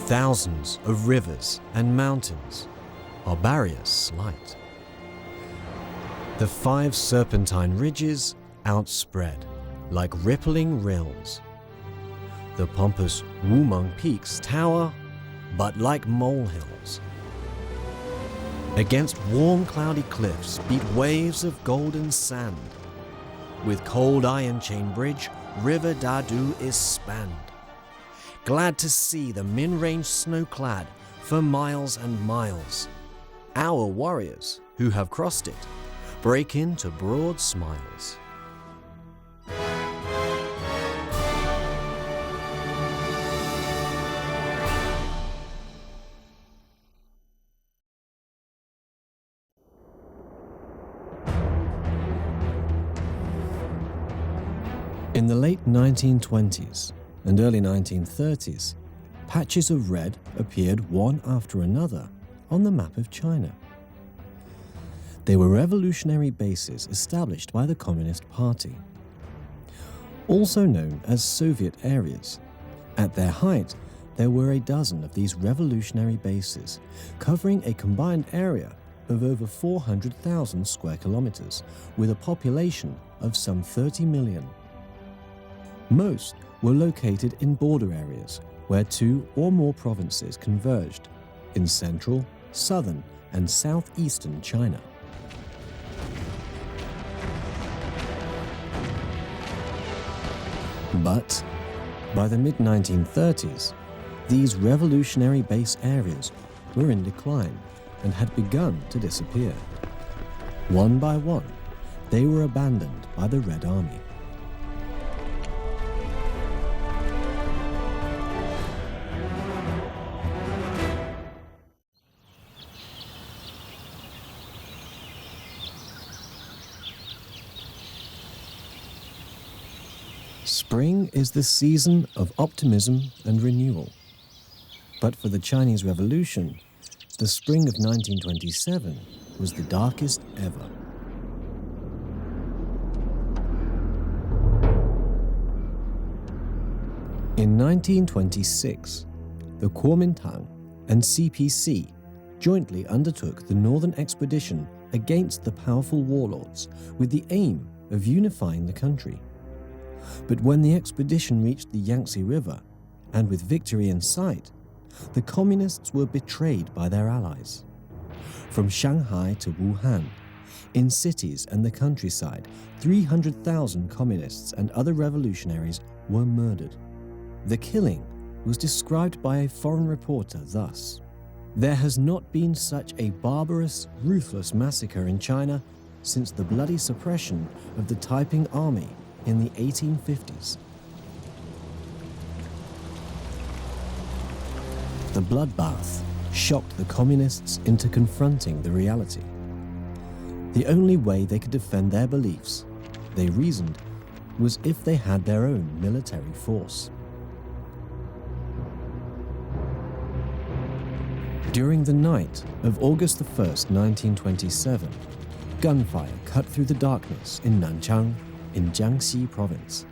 Thousands of rivers and mountains are barriers slight. The 5 serpentine ridges outspread like rippling rills. The pompous Wumeng peaks tower, but like molehills. Against warm cloudy cliffs beat waves of golden sand. With cold iron chain bridge, River Dadu is spanned. Glad to see the Min Range snow-clad for miles and miles. Our warriors who have crossed it break into broad smiles. In the late 1920s and early 1930s, patches of red appeared one after another on the map of China. They were revolutionary bases established by the Communist Party, also known as Soviet areas. At their height, there were a dozen of these revolutionary bases, covering a combined area of over 400,000 square kilometers, with a population of some 30 million. Most were located in border areas where 2 or more provinces converged in central, southern, and southeastern China. But by the mid-1930s, these revolutionary base areas were in decline and had begun to disappear. One by one, they were abandoned by the Red Army. Spring is the season of optimism and renewal. But for the Chinese Revolution, the spring of 1927 was the darkest ever. In 1926, the Kuomintang and CPC jointly undertook the northern expedition against the powerful warlords with the aim of unifying the country. But when the expedition reached the Yangtze River, and with victory in sight, the communists were betrayed by their allies. From Shanghai to Wuhan, in cities and the countryside, 300,000 communists and other revolutionaries were murdered. The killing was described by a foreign reporter thus: "There has not been such a barbarous, ruthless massacre in China since the bloody suppression of the Taiping Army in the 1850s. The bloodbath shocked the communists into confronting the reality. The only way they could defend their beliefs, they reasoned, was if they had their own military force. During the night of August 1st, 1927, gunfire cut through the darkness in Nanchang, in Jiangxi province.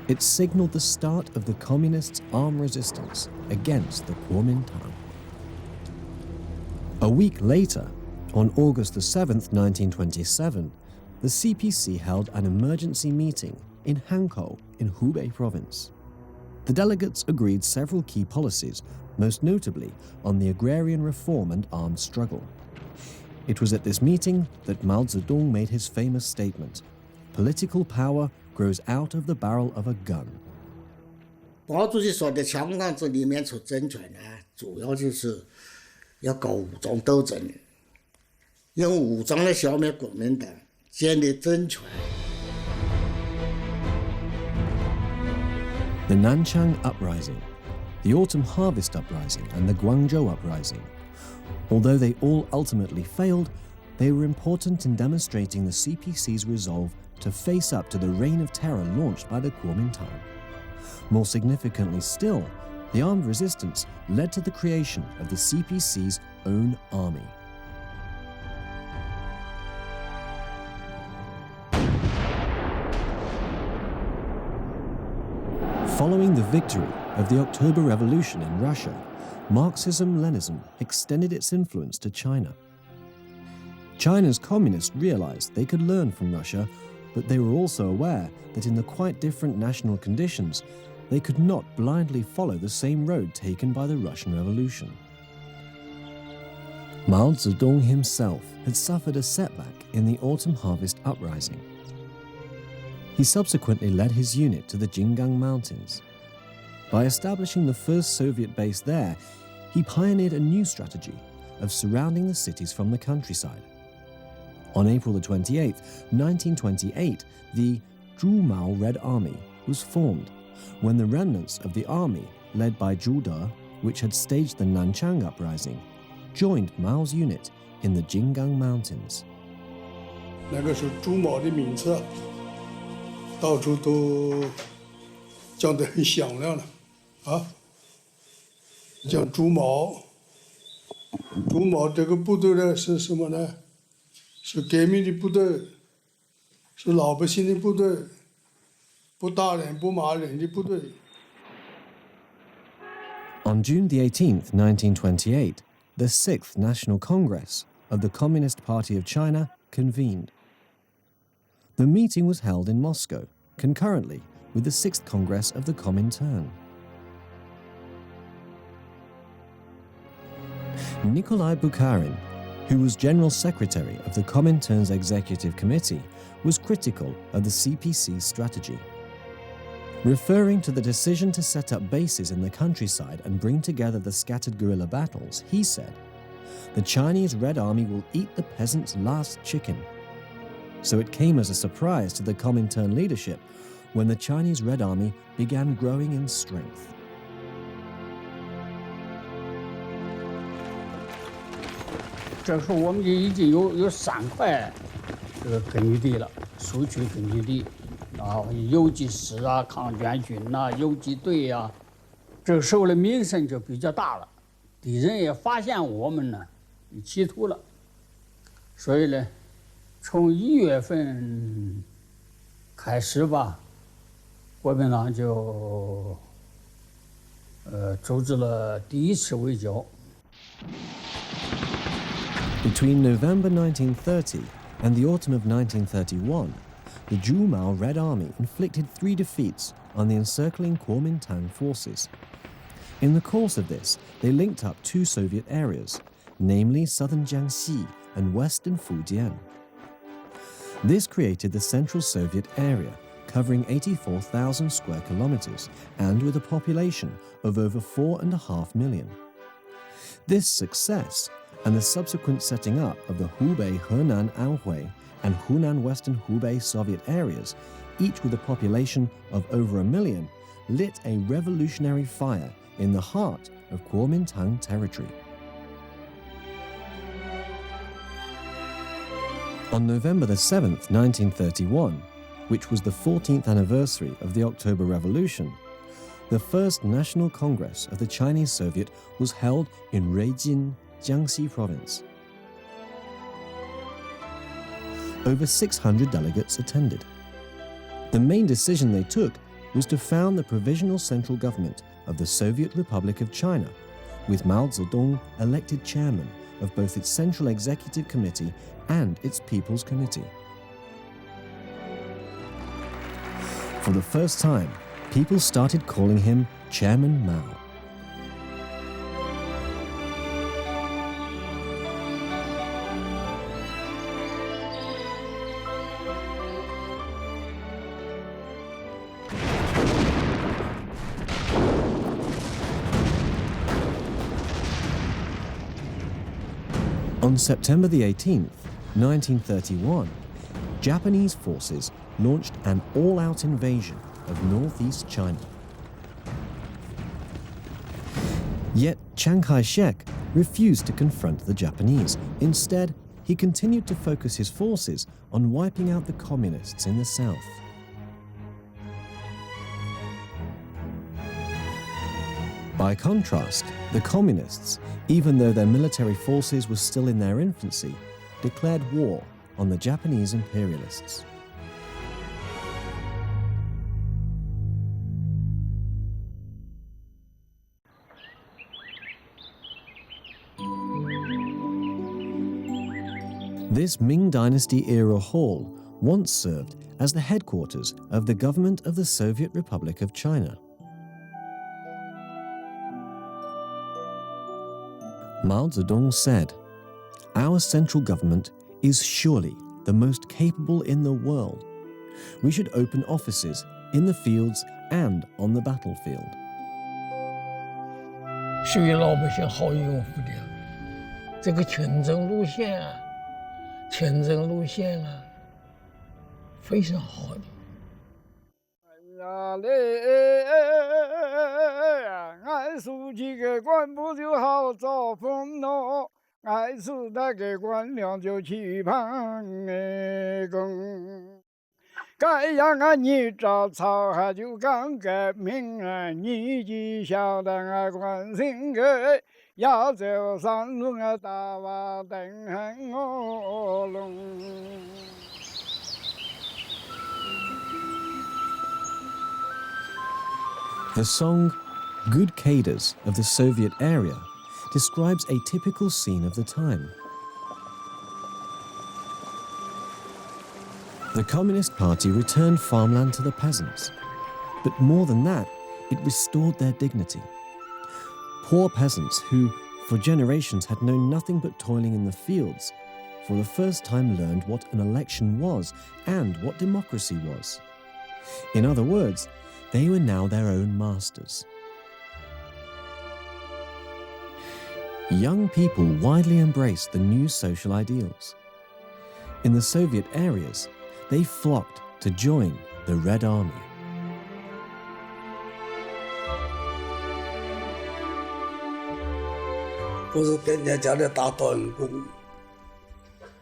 It signaled the start of the communists' armed resistance against the Kuomintang. A week later, on August 7th, 1927, the CPC held an emergency meeting in Hankou in Hubei province. The delegates agreed several key policies, most notably on the agrarian reform and armed struggle. It was at this meeting that Mao Zedong made his famous statement, "Political power grows out of the barrel of a gun." 毛主席说的香港这里面出政权呢，主要就是要搞武装斗争，用武装来消灭国民党，建立政权。 The Nanchang Uprising, the Autumn Harvest Uprising, and the Guangzhou Uprising. Although they all ultimately failed, they were important in demonstrating the CPC's resolve to face up to the reign of terror launched by the Kuomintang. More significantly still, the armed resistance led to the creation of the CPC's own army. Following the victory of the October Revolution in Russia, Marxism-Leninism extended its influence to China. China's communists realized they could learn from Russia, but they were also aware that in the quite different national conditions, they could not blindly follow the same road taken by the Russian Revolution. Mao Zedong himself had suffered a setback in the autumn harvest uprising. He subsequently led his unit to the Jinggang Mountains. By establishing the first Soviet base there, he pioneered a new strategy of surrounding the cities from the countryside. On April 28, 1928, the Zhu Red Army was formed, when the remnants of the army, led by Zhu De, which had staged the Nanchang uprising, joined Mao's unit in the Jinggang Mountains. 那个时候朱毛的名字到处都讲得很响亮了，啊，讲朱毛这个部队呢是什么呢？是革命的部队，是老百姓的部队，不打人不骂人的部队。On June 18, 1928, the 6th National Congress of the Communist Party of China convened. The meeting was held in Moscow, concurrently with the 6th Congress of the Kuomintang. Nikolai Bukharin, who was General Secretary of the Kuomintang's Executive Committee, was critical of the CPC's strategy. Referring to the decision to set up bases in the countryside and bring together the scattered guerrilla battles, he said, "The Chinese Red Army will eat the peasants' last chicken." So it came as a surprise to the Kuomintang leadership when the Chinese Red Army began growing in strength. 这时候我们就已经有3块这个根据地了，苏区根据地，啊，游击师啊、抗捐军呐、游击队呀，这个时候的名声就比较大了，敌人也发现我们呢有企图了，所以呢，从1月份开始吧，国民党就组织了第1次围剿。 Between November 1930 and the autumn of 1931, the Zhu Red Army inflicted 3 defeats on the encircling Kuomintang forces. In the course of this, they linked up 2 Soviet areas, namely southern Jiangxi and western Fujian. This created the Central Soviet area, covering 84,000 square kilometers and with a population of over 4.5 million. This success and the subsequent setting up of the Hubei Henan Anhui and Hunan Western Hubei Soviet areas, each with a population of over 1 million, lit a revolutionary fire in the heart of Kuomintang territory. On November 7th, 1931, which was the 14th anniversary of the October Revolution, the first National Congress of the Chinese Soviet was held in Ruijin, Jiangxi Province. Over 600 delegates attended. The main decision they took was to found the Provisional Central Government of the Soviet Republic of China, with Mao Zedong elected chairman of both its Central Executive Committee and its People's Committee. For the first time, people started calling him Chairman Mao. On September the 18th, 1931, Japanese forces launched an all-out invasion of northeast China. Yet Chiang Kai-shek refused to confront the Japanese. Instead, he continued to focus his forces on wiping out the communists in the south. By contrast, the communists, even though their military forces were still in their infancy, declared war on the Japanese imperialists. This Ming Dynasty-era hall once served as the headquarters of the government of the Soviet Republic of China. Mao Zedong said, "Our central government is surely the most capable in the world. We should open offices in the fields and on the battlefield." 是为老百姓好应付的。这个签证路线啊，非常好的。哎呀嘞，俺书记个官不就好造风喏，俺是那个官僚就去旁哎公。该让俺你找草还就刚革命啊，你就晓得俺关心个。要走上路啊，大瓦等恨我龙。The song Good Cadres of the Soviet area describes a typical scene of the time. The Communist Party returned farmland to the peasants, but more than that, it restored their dignity. Poor peasants who, for generations, had known nothing but toiling in the fields, for the first time learned what an election was and what democracy was. In other words, they were now their own masters. Young people widely embraced the new social ideals. In the Soviet areas, they flocked to join the Red Army. 不是给人家的打短工，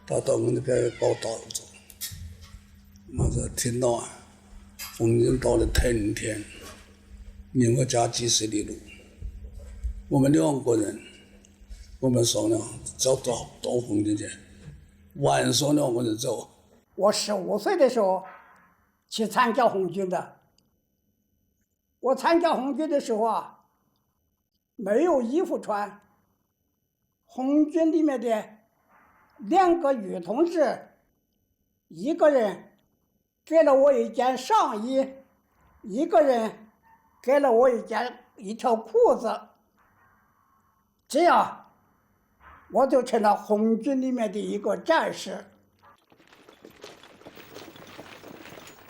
打短工就给搞倒走。我说听到啊，红军到了10天，离我家几十里路，我们2个人，我们商量走到红军去，晚上2个人走。我15岁的时候去参加红军的。我参加红军的时候啊，没有衣服穿。红军里面的2个女同志，一个人给了我一件上衣，一个人给了我一条裤子。这样，我就成了红军里面的一个战士。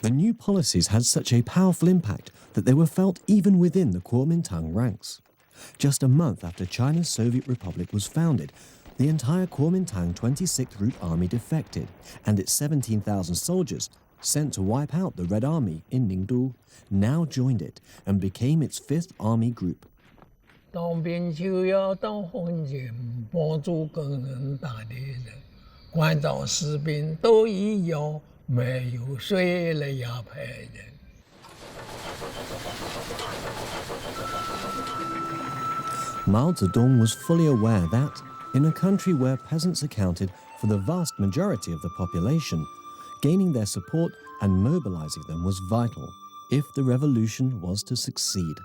The new policies had such a powerful impact that they were felt even within the Kuomintang ranks. Just a month after China's Soviet Republic was founded, the entire Kuomintang 26th Route Army defected, and its 17,000 soldiers, sent to wipe out the Red Army in Ningdu, now joined it and became its 5th Army Group. 当兵就要当红军，帮助更人大的人，关照士兵都一样，没有谁来压迫人。Mao Zedong was fully aware that, in a country where peasants accounted for the vast majority of the population, gaining their support and mobilizing them was vital if the revolution was to succeed.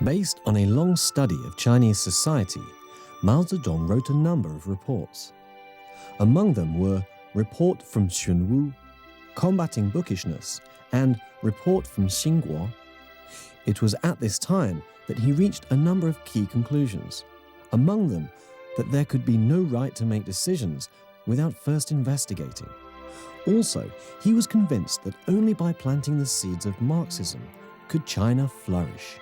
Based on a long study of Chinese society, Mao Zedong wrote a number of reports. Among them were Report from Xunwu, Combating Bookishness, and Report from Xinguo. It was at this time that he reached a number of key conclusions, among them that there could be no right to make decisions without first investigating. Also, he was convinced that only by planting the seeds of Marxism could China flourish.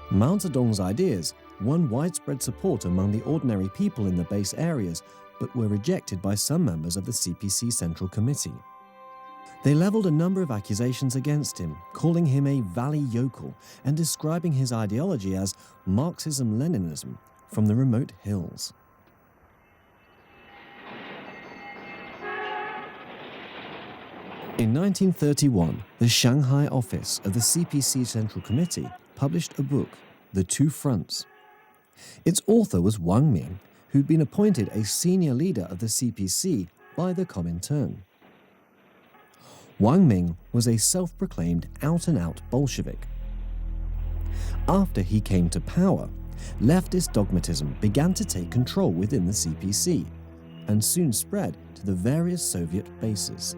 Mao Zedong's ideas won widespread support among the ordinary people in the base areas, but were rejected by some members of the CPC Central Committee. They leveled a number of accusations against him, calling him a valley yokel and describing his ideology as Marxism-Leninism from the remote hills. In 1931, the Shanghai office of the CPC Central Committee published a book, The Two Fronts. Its author was Wang Ming, who'd been appointed a senior leader of the CPC by the Kuomintang. Wang Ming was a self-proclaimed out-and-out Bolshevik. After he came to power, leftist dogmatism began to take control within the CPC and soon spread to the various Soviet bases.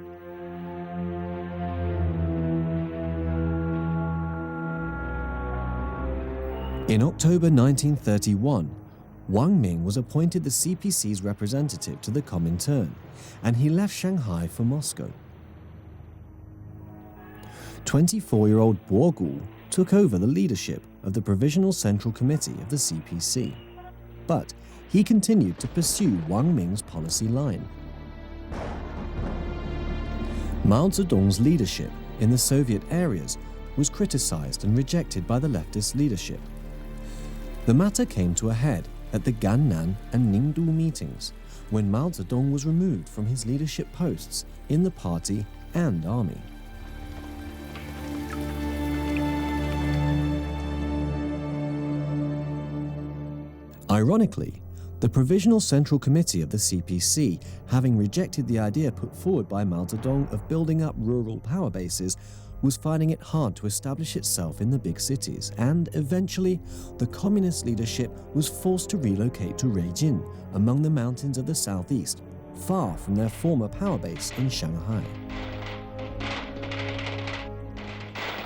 In October 1931, Wang Ming was appointed the CPC's representative to the Kuomintang, and he left Shanghai for Moscow. 24-year-old Bo Gu took over the leadership of the Provisional Central Committee of the CPC, but he continued to pursue Wang Ming's policy line. Mao Zedong's leadership in the Soviet areas was criticized and rejected by the leftist leadership. The matter came to a head at the Gannan and Ningdu meetings, when Mao Zedong was removed from his leadership posts in the party and army. Ironically, the Provisional Central Committee of the CPC, having rejected the idea put forward by Mao Zedong of building up rural power bases, was finding it hard to establish itself in the big cities, and eventually the communist leadership was forced to relocate to Ruijin, among the mountains of the southeast, far from their former power base in Shanghai.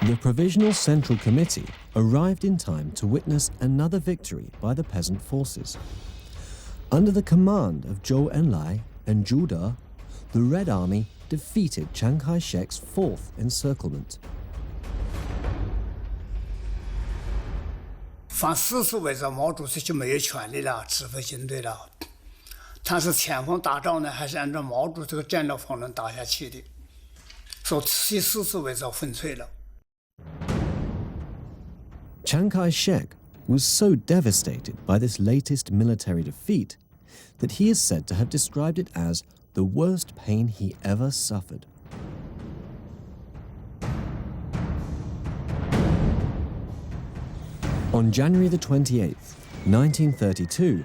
The Provisional Central Committee arrived in time to witness another victory by the peasant forces. Under the command of Zhou Enlai and Zhu De, the Red Army defeated Chiang Kai-shek's fourth encirclement. 反四次围剿毛主席就没有权利了，指挥军队了。他是前锋打仗呢，还是按照毛主席这个战略方针打下去的？所以四次围剿粉碎了。 Chiang Kai-shek was so devastated by this latest military defeat that he is said to have described it as the worst pain he ever suffered. On January the 28th, 1932,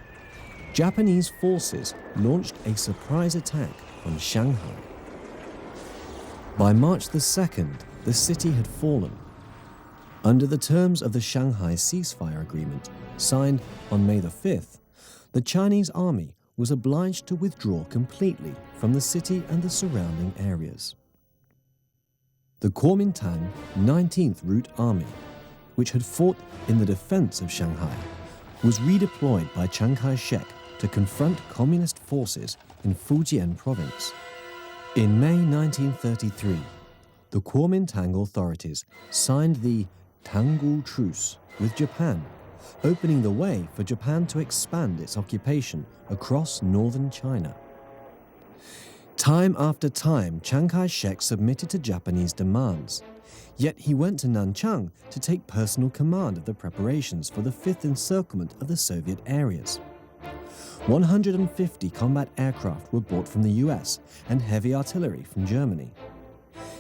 Japanese forces launched a surprise attack on Shanghai. By March the 2nd, the city had fallen. Under the terms of the Shanghai ceasefire agreement, signed on May the 5th, the Chinese army was obliged to withdraw completely from the city and the surrounding areas. The Kuomintang 19th Route Army, which had fought in the defense of Shanghai, was redeployed by Chiang Kai-shek to confront communist forces in Fujian province. In May 1933, the Kuomintang authorities signed the Tanggu Truce with Japan, opening the way for Japan to expand its occupation across northern China. Time after time, Chiang Kai-shek submitted to Japanese demands, yet he went to Nanchang to take personal command of the preparations for the fifth encirclement of the Soviet areas. 150 combat aircraft were bought from the US and heavy artillery from Germany.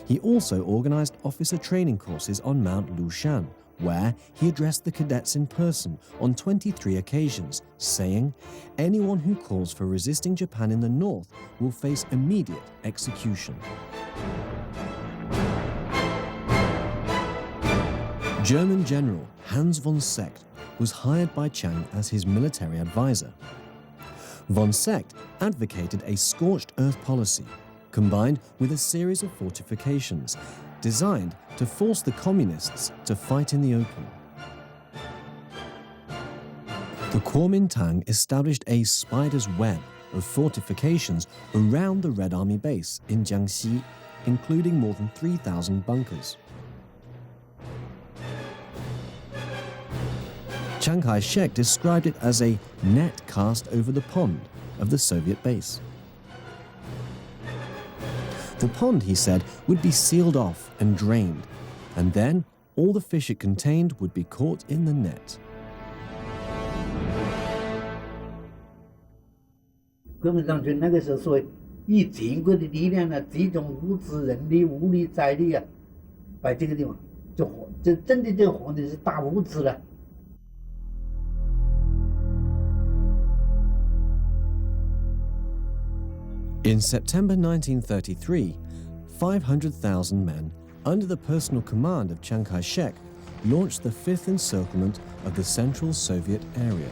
He also organized officer training courses on Mount Lushan, where he addressed the cadets in person on 23 occasions, saying, "Anyone who calls for resisting Japan in the north will face immediate execution." German General Hans von Seeckt was hired by Chiang as his military advisor. Von Seeckt advocated a scorched earth policy, combined with a series of fortifications designed to force the communists to fight in the open. The Kuomintang established a spider's web of fortifications around the Red Army base in Jiangxi, including more than 3,000 bunkers. Chiang Kai-shek described it as a net cast over the pond of the Soviet base. The pond, he said, would be sealed off and drained, and then all the fish it contained would be caught in the net. 国民党军那个时候说，以全国的力量呢，集中物资、人力、物力、财力啊，把这个地方就真的就活的是大物资了。 In September 1933, 500,000 men, under the personal command of Chiang Kai-shek, launched the fifth encirclement of the Central Soviet area.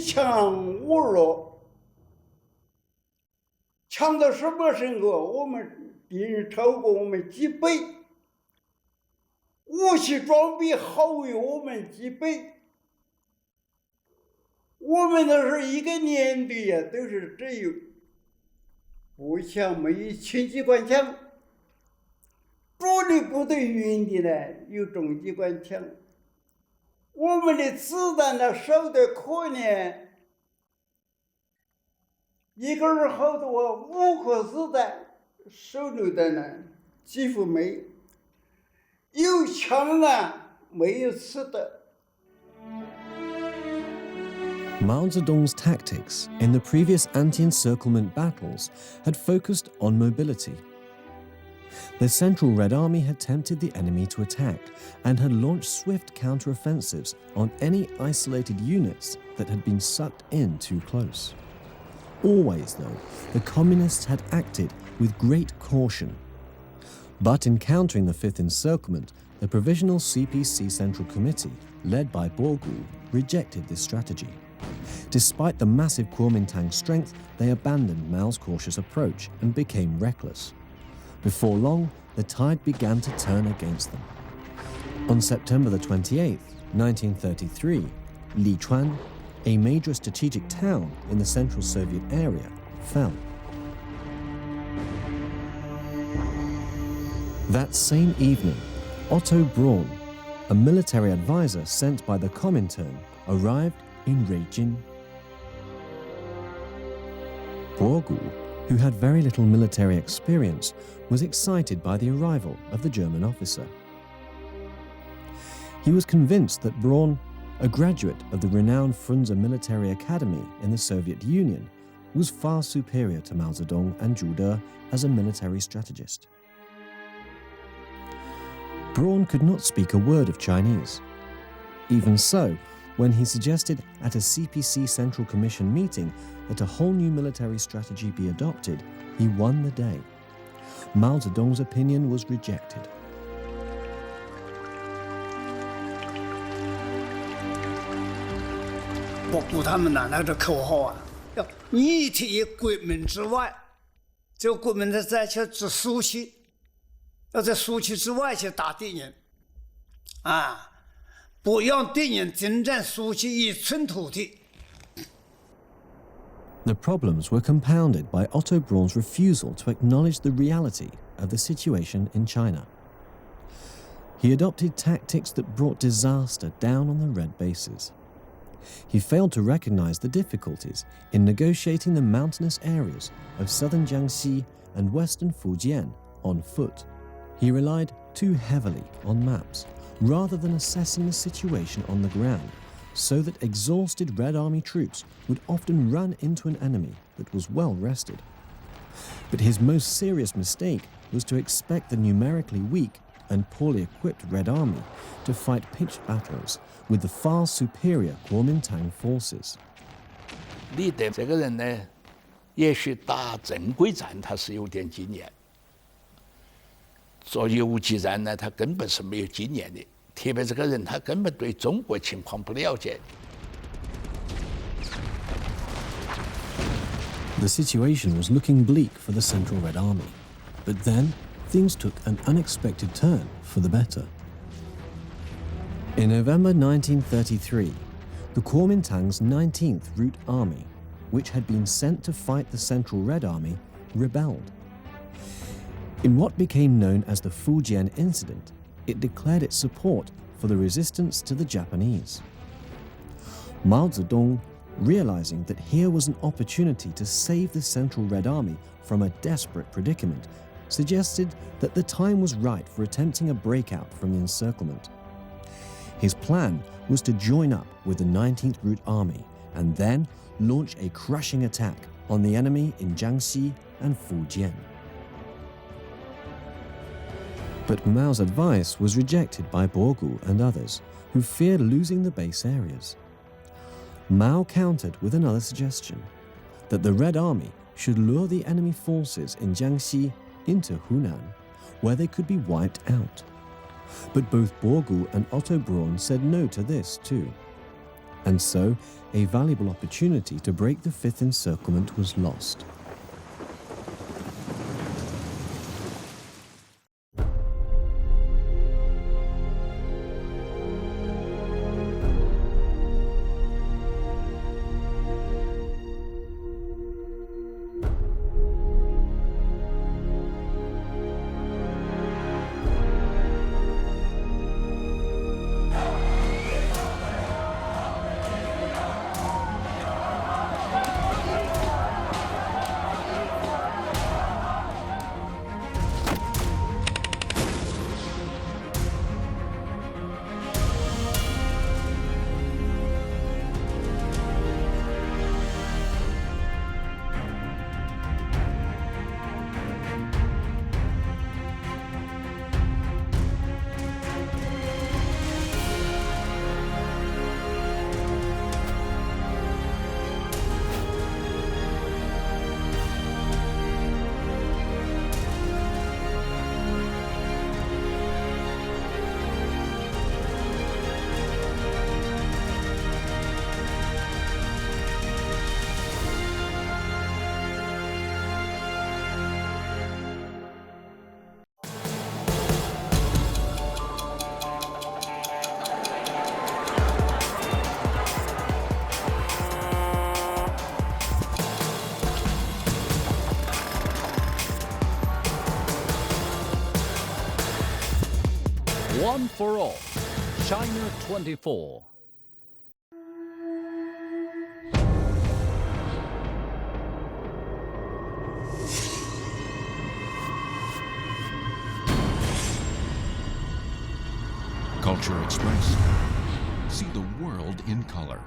枪无弱，强到什么程度？我们敌人超过我们几倍，武器装备好于我们几倍。我们那是一个年队呀，都是只有步枪，没有轻机关枪。主力部队运的呢，有重机关枪。我们的子弹呢少得可怜，一个人好多5颗子弹，手榴弹呢几乎没有枪啊，没有子弹。Mao Zedong's tactics in the previous anti-encirclement battles had focused on mobility. The Central Red Army had tempted the enemy to attack and had launched swift counter-offensives on any isolated units that had been sucked in too close. Always, though, the Communists had acted with great caution. But in countering the Fifth Encirclement, the Provisional CPC Central Committee, led by Borgu, rejected this strategy. Despite the massive Kuomintang strength, they abandoned Mao's cautious approach and became reckless. Before long, the tide began to turn against them. On September the 28th, 1933, Lichuan, a major strategic town in the Central Soviet area, fell. That same evening, Otto Braun, a military advisor sent by the Kuomintang, arrived in Zhimin. Borgu, who had very little military experience, was excited by the arrival of the German officer. He was convinced that Braun, a graduate of the renowned Frunze Military Academy in the Soviet Union, was far superior to Mao Zedong and Zhu De as a military strategist. Braun could not speak a word of Chinese. Even so, when he suggested at a CPC Central Commission meeting that a whole new military strategy be adopted, he won the day. Mao Zedong's opinion was rejected. 我顾他们呢，那个口号啊，要你体国门之外，这个国门的在去治苏区，要在苏区之外去打敌人，啊，不让敌人征占苏区1寸土地。 The problems were compounded by Otto Braun's refusal to acknowledge the reality of the situation in China. He adopted tactics that brought disaster down on the Red bases. He failed to recognize the difficulties in negotiating the mountainous areas of southern Jiangxi and western Fujian on foot. He relied too heavily on maps rather than assessing the situation on the ground, so that exhausted Red Army troops would often run into an enemy that was well rested. But his most serious mistake was to expect the numerically weak and poorly equipped Red Army to fight pitched battles with the far superior Kuomintang forces. 李德这个人呢，也许打正规战他是有点经验，做游击战呢，他根本是没有经验的。 特别这个人，他根本对中国情况不了解。 The situation was looking bleak for the Central Red Army, but then things took an unexpected turn for the better. In November 1933, the Kuomintang's 19th Route Army, which had been sent to fight the Central Red Army, rebelled. In what became known as the Fujian Incident, it declared its support for the resistance to the Japanese. Mao Zedong, realizing that here was an opportunity to save the Central Red Army from a desperate predicament, suggested that the time was right for attempting a breakout from the encirclement. His plan was to join up with the 19th Route Army and then launch a crushing attack on the enemy in Jiangxi and Fujian. But Mao's advice was rejected by Borgu and others, who feared losing the base areas. Mao countered with another suggestion, that the Red Army should lure the enemy forces in Jiangxi into Hunan, where they could be wiped out. But both Borgu and Otto Braun said no to this too. And so, a valuable opportunity to break the Fifth Encirclement was lost. One for all, China 24. Culture Express. See the world in color.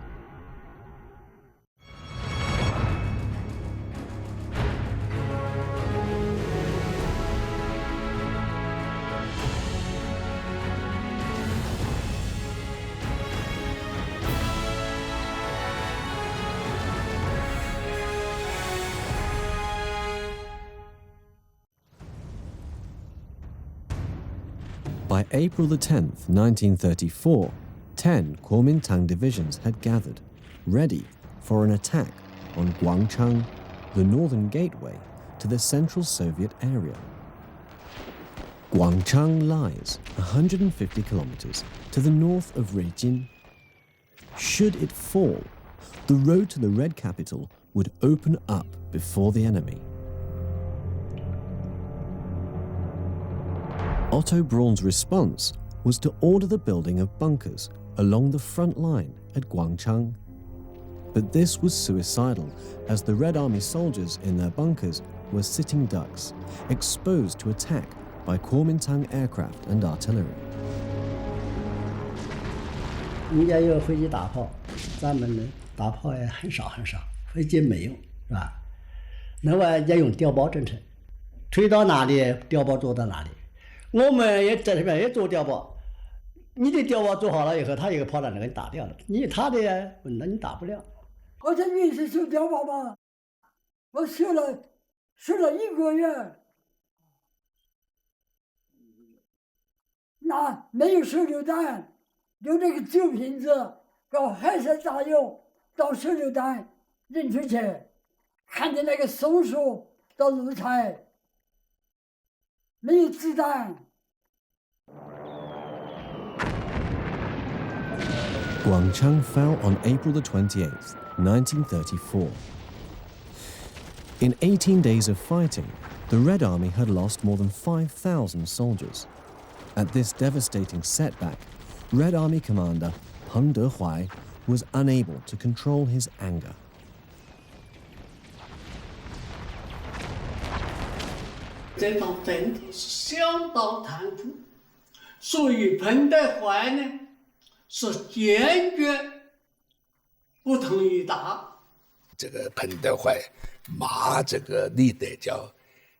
By April the 10th, 1934, 10 Kuomintang divisions had gathered, ready for an attack on Guangchang, the northern gateway to the Central Soviet area. Guangchang lies 150 kilometers to the north of Ruijin. Should it fall, the road to the Red Capital would open up before the enemy. Otto Braun's response was to order the building of bunkers along the front line at Guangchang. But this was suicidal, as the Red Army soldiers in their bunkers were sitting ducks, exposed to attack by Kuomintang aircraft and artillery. 人家有飞机大炮，咱们的大炮也很少很少，飞机没有，是吧？另外也用碉堡政策，推到哪里，碉堡做到哪里。我们也在这边也做碉堡，你的碉堡做好了以后，他一个炮弹就给你打掉了，他的那你打不了。我在临时修碉堡嘛，我修了1个月，那没有手榴弹，用这个酒瓶子搞海参炸药倒手榴弹扔出去，看见那个松树到路财，没有子弹。Guangchang fell on April the 28th, 1934. In 18 days of fighting, the Red Army had lost more than 5,000 soldiers. At this devastating setback, Red Army commander Peng Dehuai was unable to control his anger. 这场阵地是相当残酷，所以彭德怀呢是坚决不同意打。这个彭德怀骂这个李德叫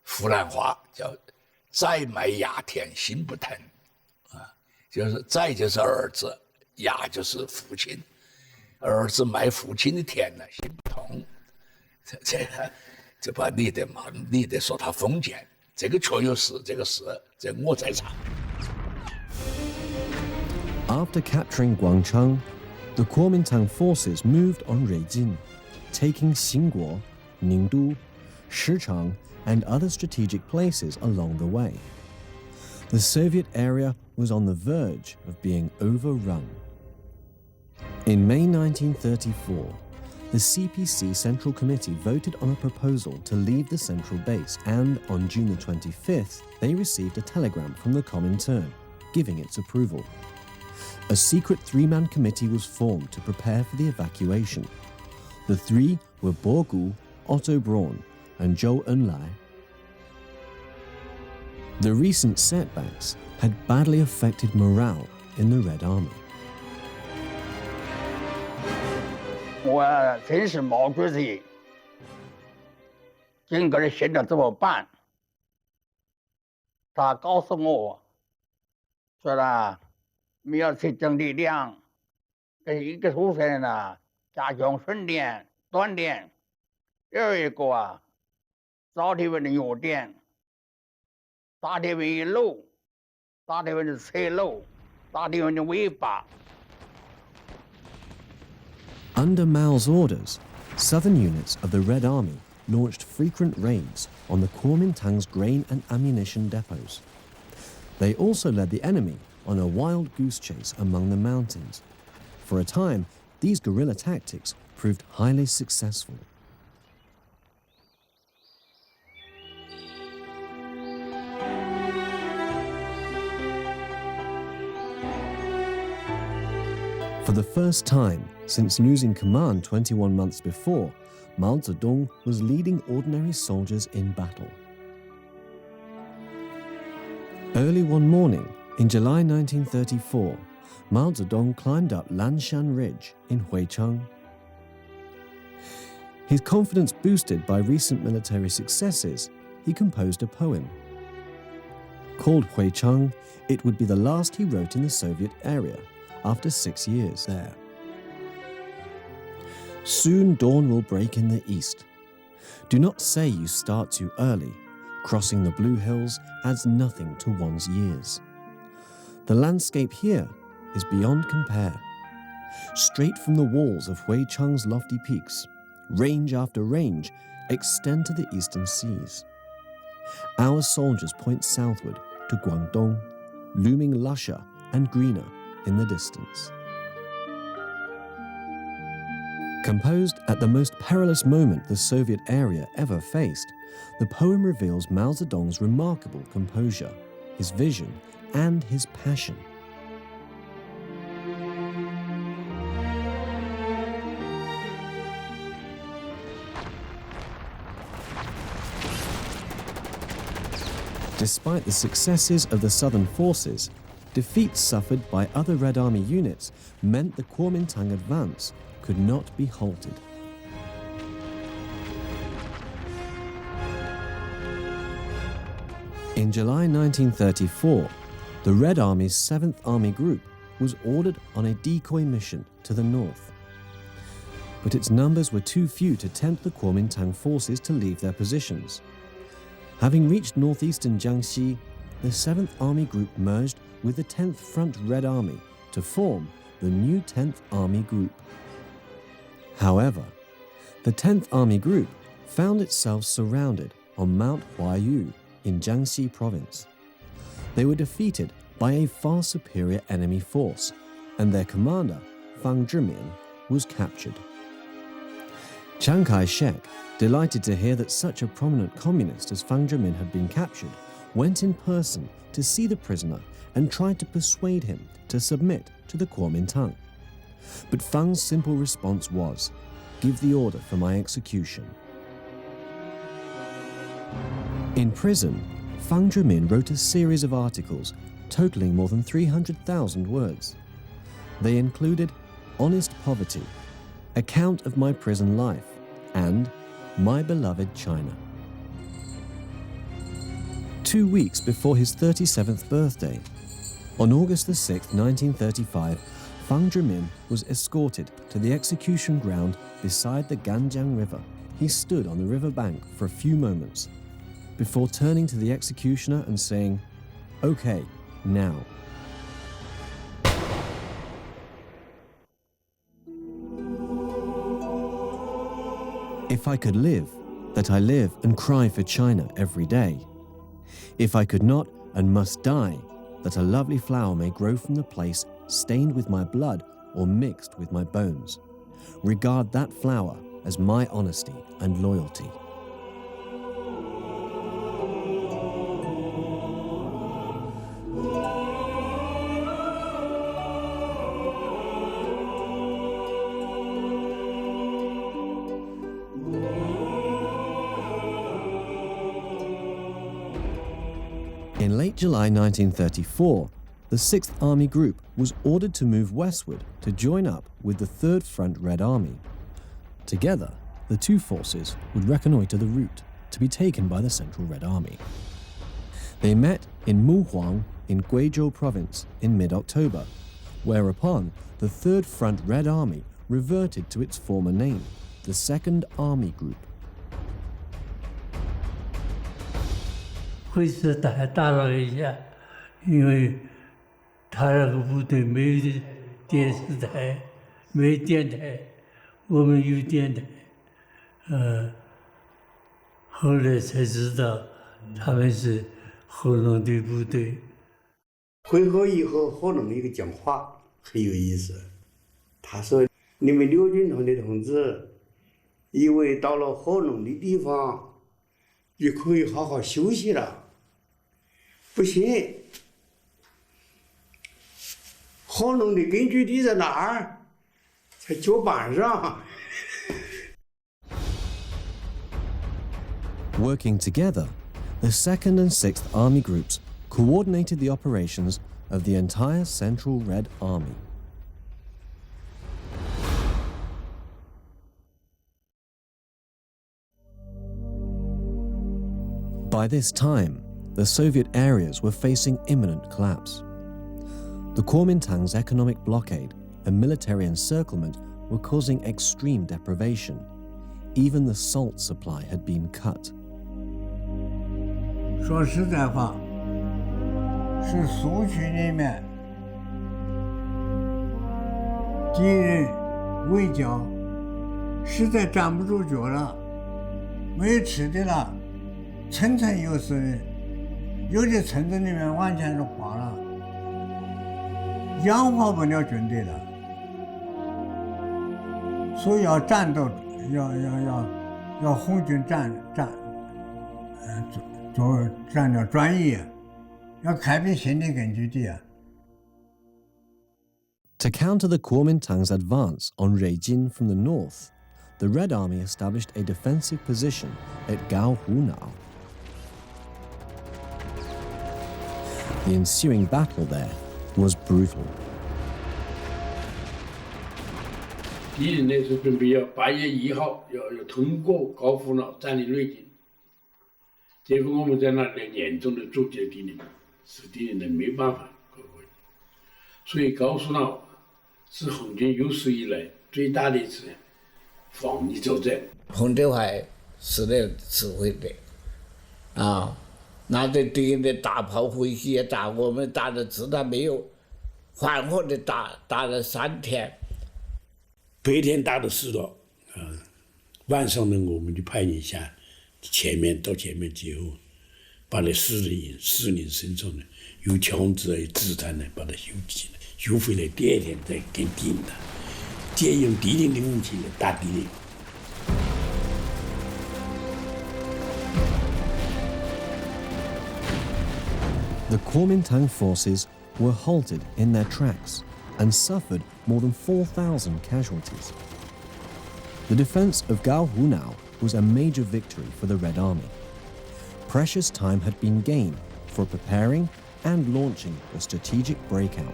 湖南话，叫“宰卖牙田心不疼”，啊，就是宰就是儿子，牙就是父亲，儿子卖父亲的田呢，心不痛。这把你得说他封建，这个确有是，这个是，这我在场。After capturing Guangchang, the Kuomintang forces moved on Ruijin, taking Xinguo, Ningdu, Shichang, and other strategic places along the way. The Soviet area was on the verge of being overrun. In May 1934, the CPC Central Committee voted on a proposal to leave the central base, and on June the 25th, they received a telegram from the Kuomintang giving its approval. A secret three-man committee was formed to prepare for the evacuation. The three were Bo Gu, Otto Braun, and Zhou Enlai. The recent setbacks had badly affected morale in the Red Army. 我真是毛主席，整个人现在怎么办？他告诉我，说了，你要集中力量，给一个出现呢，加强训练、锻炼。有一个啊，早天文的弱点，大天文一路，大天文的侧路，大天文的尾巴。 Under Mao's orders, southern units of the Red Army launched frequent raids on the Kuomintang's grain and ammunition depots. They also led the enemy on a wild goose chase among the mountains. For a time, these guerrilla tactics proved highly successful. For the first time since losing command 21 months before, Mao Zedong was leading ordinary soldiers in battle. Early one morning in July 1934, Mao Zedong climbed up Lanshan Ridge in Huichang. His confidence boosted by recent military successes, he composed a poem. Called Huichang, it would be the last he wrote in the Soviet area after 6 years there. Soon dawn will break in the east. Do not say you start too early. Crossing the blue hills adds nothing to one's years. The landscape here is beyond compare. Straight from the walls of Huichang's lofty peaks, range after range extend to the eastern seas. Our soldiers point southward to Guangdong, looming lusher and greener in the distance. Composed at the most perilous moment the Soviet area ever faced, the poem reveals Mao Zedong's remarkable composure, his vision, and his passion. Despite the successes of the southern forces, defeats suffered by other Red Army units meant the Kuomintang advance could not be halted. In July 1934, the Red Army's 7th Army Group was ordered on a decoy mission to the north. But its numbers were too few to tempt the Kuomintang forces to leave their positions. Having reached northeastern Jiangxi, the 7th Army Group merged with the 10th Front Red Army to form the new 10th Army Group. However, the 10th Army Group found itself surrounded on Mount YAOCI in Jiangxi province. They were defeated by a far superior enemy force, and their commander, Fang Zhimin, was captured. Chiang Kai-shek, delighted to hear that such a prominent communist as Fang Zhimin had been captured, went in person to see the prisoner and tried to persuade him to submit to the Kuomintang. But Fang's simple response was, "Give the order for my execution." In prison, Fang Zhimin wrote a series of articles totaling more than 300,000 words. They included Honest Poverty, Account of My Prison Life, and My Beloved China. 2 weeks before his 37th birthday, on August 6, 1935, Fang Zhimin was escorted to the execution ground beside the Ganjiang River he stood on the river bank for a few moments before turning to the executioner and saying, "Okay, now." If I could live, that I live and cry for China every day. If I could not and must die, that a lovely flower may grow from the place stained with my blood or mixed with my bones. Regard that flower as my honesty and loyalty. In late July 1934, the 6th Army Group was ordered to move westward to join up with the 3rd Front Red Army. Together, the two forces would reconnoiter the route to be taken by the Central Red Army. They met in Muhuang in Guizhou Province in mid-October, whereupon the 3rd Front Red Army reverted to its former name, the 2nd Army Group. 会是打扰一下，因为他那个部队没有电视台，没电台，我们有电台，后来才知道他们是河南的部队。会合以后，河南一个讲话很有意思，他说：“你们刘军团的同志，以为到了河南的地方，就可以好好休息了。” 不行，河南的根据地在哪儿？在脚板上。Working together, the 2nd and 6th Army Groups coordinated the operations of the entire Central Red Army. By this time, the Soviet areas were facing imminent collapse. The Kuomintang's economic blockade and military encirclement were causing extreme deprivation. Even the salt supply had been cut. 说实在话，是苏区里面敌人围剿，实在站不住脚了，没有吃的了，层层又是。 有的村子里面完全是垮了，养活不了军队了，所以要战斗，要红军占了专业，要开辟新的根据地啊。 To counter the Kuomintang's advance on Ruijin from the north, the Red Army established a defensive position at Gaohunao. The ensuing battle there was brutal. 敌人那时候准备要8月1号要通过高湖脑占领瑞金，结果我们在那里严重的阻击了敌人，使敌人没办法过关。所以高湖脑是红军有史以来最大的一次防御作战。彭德怀是来指挥的，拿着敌人的大炮回去打，我们打的子弹没有，缓缓的打了3天。白天打的死了，晚上呢我们就派人下到前面集合，把那死人身上呢有枪支有子弹呢把它修起来，修回来第2天再跟敌人打，借用敌人的武器来打敌人。 The Kuomintang forces were halted in their tracks and suffered more than 4,000 casualties. The defense of Gaohunao was a major victory for the Red Army. Precious time had been gained for preparing and launching the strategic breakout.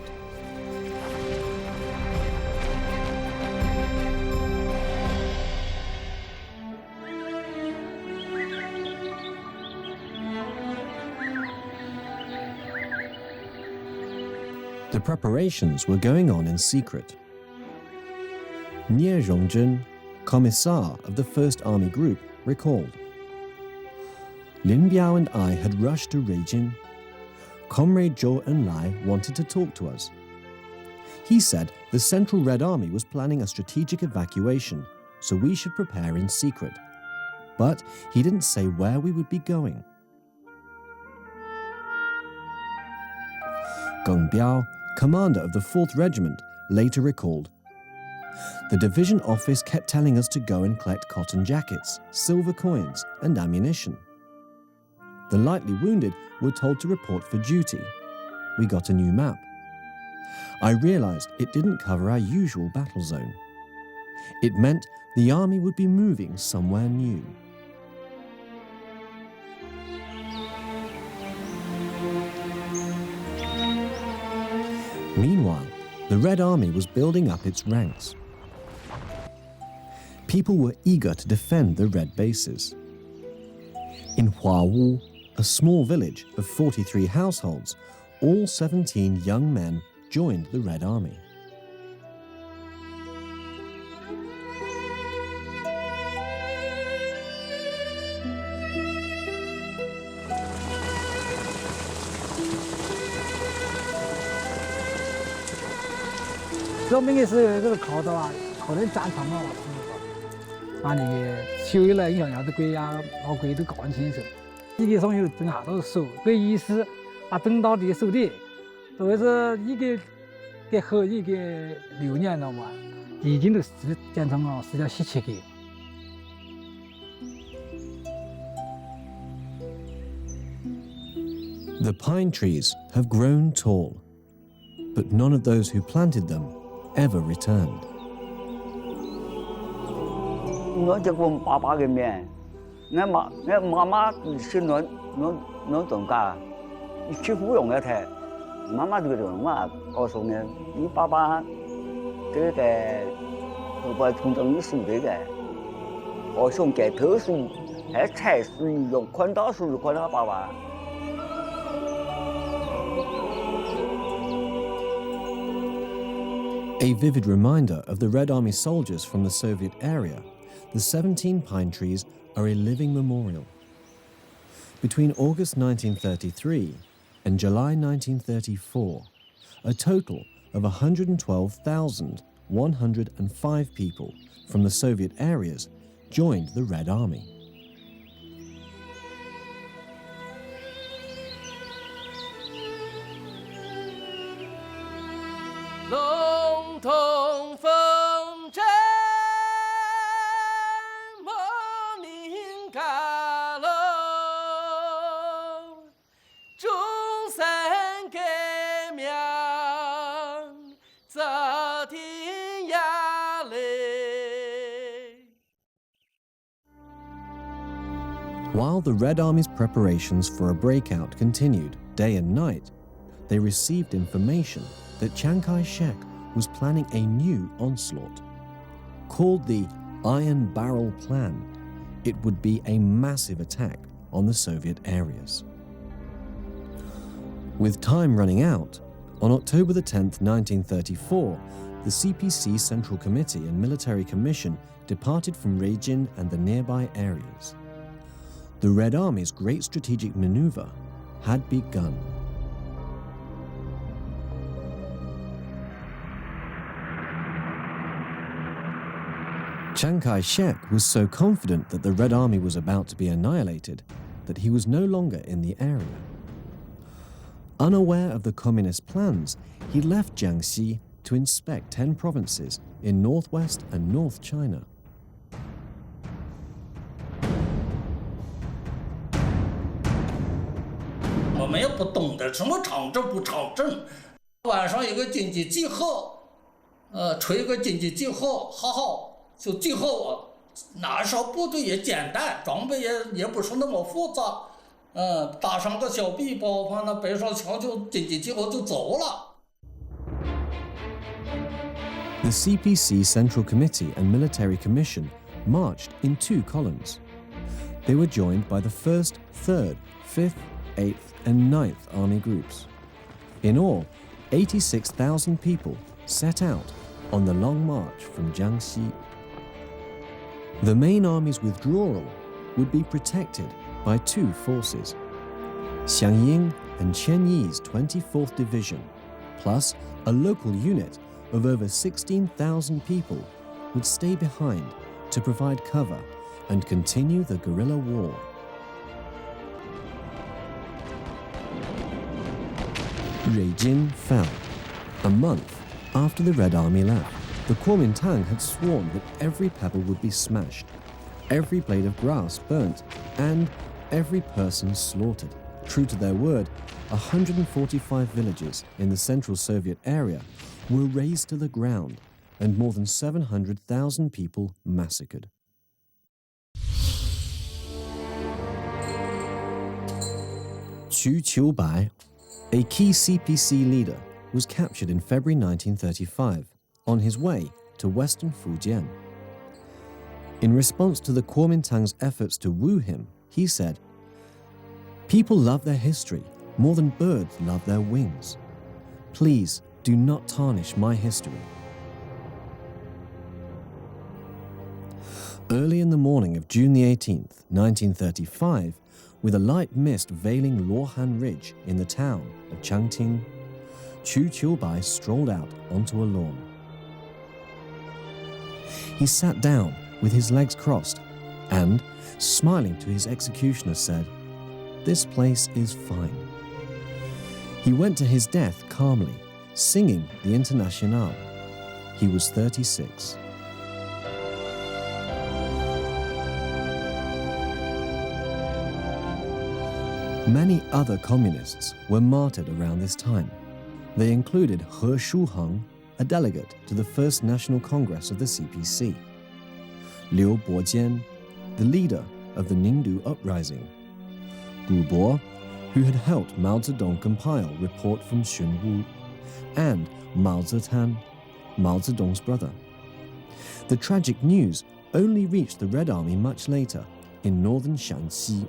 The preparations were going on in secret. Nie Rongzhen, commissar of the 1st Army Group, recalled. Lin Biao and I had rushed to Ruijin. Comrade Zhou Enlai wanted to talk to us. He said the Central Red Army was planning a strategic evacuation, so we should prepare in secret. But he didn't say where we would be going. Geng Biao, commander of the 4th Regiment, later recalled, "The division office kept telling us to go and collect cotton jackets, silver coins, and ammunition. The lightly wounded were told to report for duty. We got a new map. I realized it didn't cover our usual battle zone. It meant the army would be moving somewhere new." Meanwhile, the Red Army was building up its ranks. People were eager to defend the Red bases. In Huawu, a small village of 43 households, all 17 young men joined the Red Army.革命的时候，这个靠到啊，靠的战场嘛，那那个修来影响下子鬼呀，老鬼都搞清楚。一个上有整下都守，鬼意思啊，整到的守的，所以说一个后一个6年了嘛，已经都是建成了是叫17个。The pine trees have grown tall, but none of those who planted them ever returned. 我结过8个面，我妈妈是农种干，去芙蓉那台，妈妈这个人嘛告诉我，你爸爸这个后边从政的树这个，好像盖头树还菜树一样，宽大树宽大爸爸。 A vivid reminder of the Red Army soldiers from the Soviet area, the 17 pine trees are a living memorial. Between August 1933 and July 1934, a total of 112,105 people from the Soviet areas joined the Red Army. While the Red Army's preparations for a breakout continued day and night, they received information that Chiang Kai-shek was planning a new onslaught. Called the Iron Barrel Plan, it would be a massive attack on the Soviet areas. With time running out, on October the 10th, 1934, the CPC Central Committee and Military Commission departed from Ruijin and the nearby areas. The Red Army's great strategic maneuver had begun. Chiang Kai-shek was so confident that the Red Army was about to be annihilated that he was no longer in the area. Unaware of the communist plans, he left Jiangxi to inspect 10 provinces in northwest and North China. 我们也不懂得什么长征不长征，晚上有个紧急集合，吹个紧急集合，好就集合啊。那时候部队也简单，装备也不是那么复杂，打上个小背包，反正背上枪就紧急集合就走了。 The CPC Central Committee and Military Commission marched in 2 columns. They were joined by the 1st, 3rd, 5th, 8th and 9th Army groups. In all, 86,000 people set out on the long march from Jiangxi. The main army's withdrawal would be protected by two forces, Xiangying and Qianyi's 24th Division, plus a local unit of over 16,000 people would stay behind to provide cover and continue the guerrilla war. Ruijin fell. A month after the Red Army left, the Kuomintang had sworn that every pebble would be smashed, every blade of grass burnt, and every person slaughtered. True to their word, 145 villages in the Central Soviet area were razed to the ground and more than 700,000 people massacred. Chu Qiubai, a key CPC leader, was captured in February 1935 on his way to western Fujian. In response to the Kuomintang's efforts to woo him, he said, "People love their history more than birds love their wings. Please do not tarnish my history." Early in the morning of June the 18th, 1935, with a light mist veiling Luohan Ridge in the town of Changting, Chu Qiubai strolled out onto a lawn. He sat down with his legs crossed and, smiling to his executioner, said, "This place is fine." He went to his death calmly, singing the Internationale. He was 36. Many other communists were martyred around this time. They included He Shuheng, a delegate to the First National Congress of the CPC, Liu Bojian, the leader of the Ningdu Uprising, Gu Bo, who had helped Mao Zedong compile Report from Xunwu, and Mao Zetan, Mao Zedong's brother. The tragic news only reached the Red Army much later, in northern Shanxi.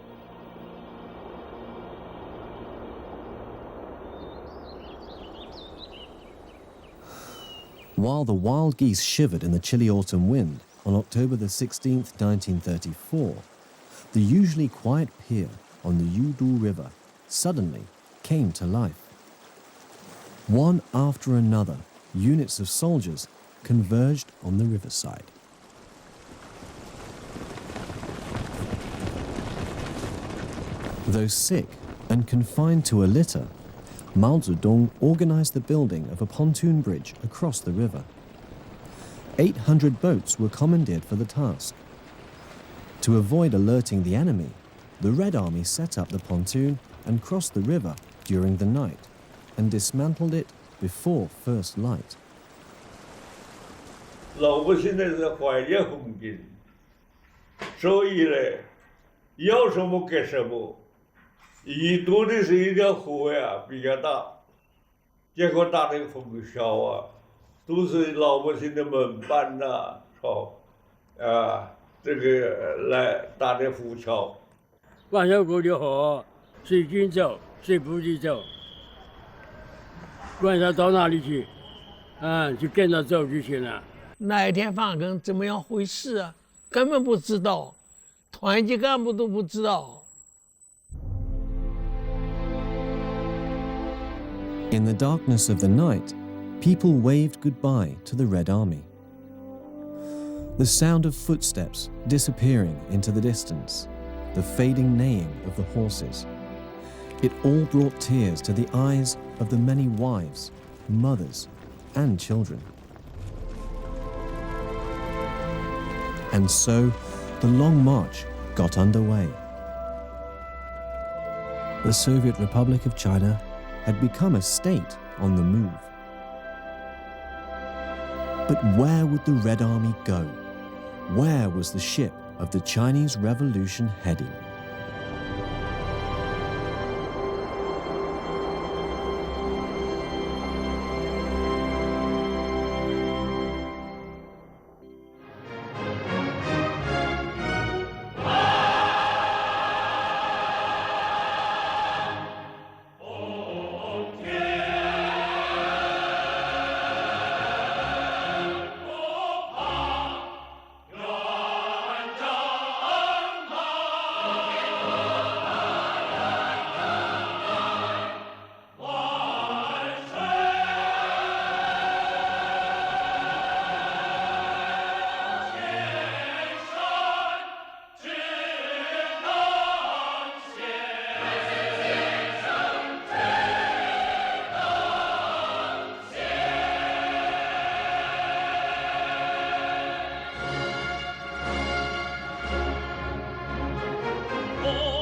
While the wild geese shivered in the chilly autumn wind on October the 16th, 1934, the usually quiet pier on the Yudu River suddenly came to life. One after another, units of soldiers converged on the riverside. Though sick and confined to a litter, Mao Zedong organized the building of a pontoon bridge across the river. 800 boats were commandeered for the task. To avoid alerting the enemy, the Red Army set up the pontoon and crossed the river during the night and dismantled it before first light. 老百姓呢是怀念红军，所以呢，要什么给什么。一度的是一条河呀，比较大，结果打那个风桥啊，都是老百姓的门板呐，这个来打的浮桥。万寿沟的河，随军走，随补给走，晚上到哪里去，就跟着走就行了。那一天放梗怎么样回事啊？根本不知道，团级干部都不知道。In the darkness of the night, people waved goodbye to the Red Army. The sound of footsteps disappearing into the distance, the fading neighing of the horses. It all brought tears to the eyes of the many wives, mothers, and children. And so, the long march got underway. The Soviet Republic of China had become a state on the move. But where would the Red Army go? Where was the ship of the Chinese Revolution heading? 风。